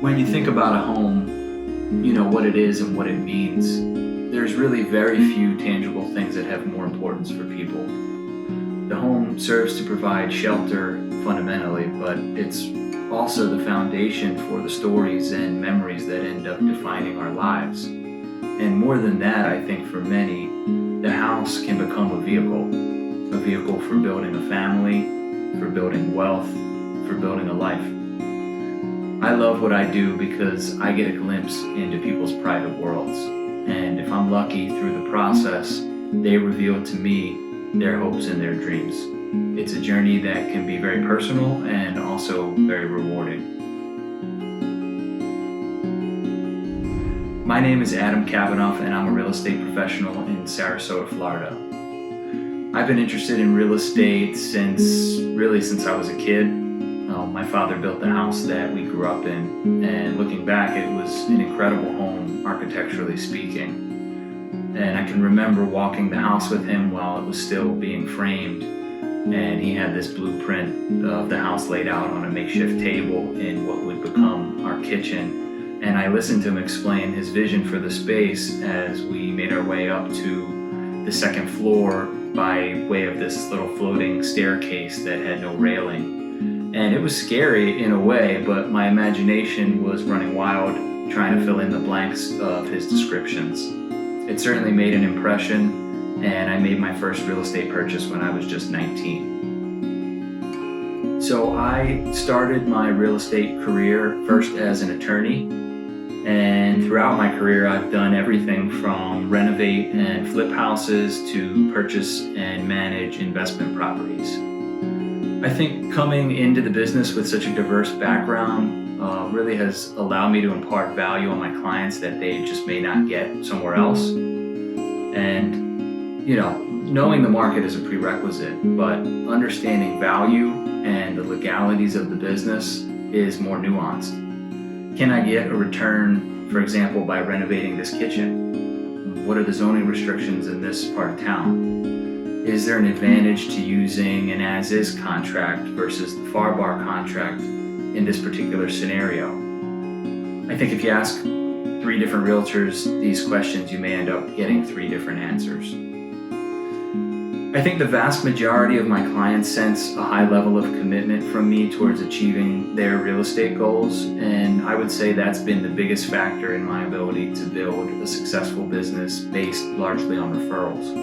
When you think about a home, you know what it is and what it means. There's really very few tangible things that have more importance for people. The home serves to provide shelter fundamentally, but it's also the foundation for the stories and memories that end up defining our lives. And more than that, I think for many, the house can become a vehicle for building a family, for building wealth, for building a life. I love what I do because I get a glimpse into people's private worlds. And if I'm lucky through the process, they reveal to me their hopes and their dreams. It's a journey that can be very personal and also very rewarding. My name is Adam Kabinoff, and I'm a real estate professional in Sarasota, Florida. I've been interested in real estate since I was a kid. My father built the house that we grew up in, and looking back, it was an incredible home, architecturally speaking. And I can remember walking the house with him while it was still being framed, and he had this blueprint of the house laid out on a makeshift table in what would become our kitchen. And I listened to him explain his vision for the space as we made our way up to the second floor by way of this little floating staircase that had no railing. And it was scary in a way, but my imagination was running wild, trying to fill in the blanks of his descriptions. It certainly made an impression, and I made my first real estate purchase when I was just 19. So I started my real estate career first as an attorney, and throughout my career I've done everything from renovate and flip houses to purchase and manage investment properties. I think coming into the business with such a diverse background really has allowed me to impart value on my clients that they just may not get somewhere else. And, knowing the market is a prerequisite, but understanding value and the legalities of the business is more nuanced. Can I get a return, for example, by renovating this kitchen? What are the zoning restrictions in this part of town? Is there an advantage to using an as-is contract versus the FAR-bar contract in this particular scenario? I think if you ask 3 different realtors these questions, you may end up getting 3 different answers. I think the vast majority of my clients sense a high level of commitment from me towards achieving their real estate goals, and I would say that's been the biggest factor in my ability to build a successful business based largely on referrals.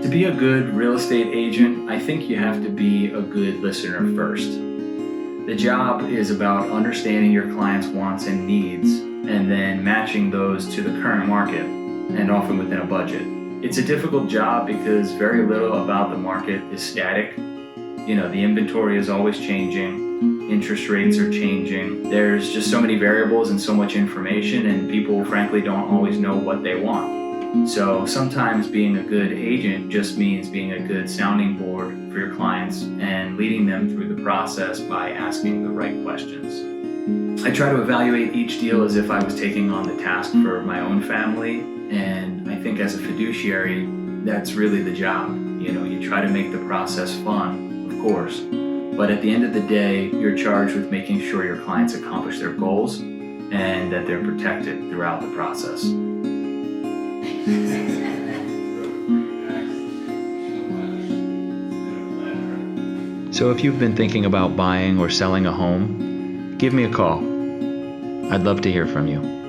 To be a good real estate agent, I think you have to be a good listener first. The job is about understanding your client's wants and needs and then matching those to the current market and often within a budget. It's a difficult job because very little about the market is static. The inventory is always changing, interest rates are changing. There's just so many variables and so much information, and people frankly don't always know what they want. So sometimes being a good agent just means being a good sounding board for your clients and leading them through the process by asking the right questions. I try to evaluate each deal as if I was taking on the task for my own family, and I think as a fiduciary, that's really the job. You try to make the process fun, of course, but at the end of the day, you're charged with making sure your clients accomplish their goals and that they're protected throughout the process. So if you've been thinking about buying or selling a home, give me a call. I'd love to hear from you.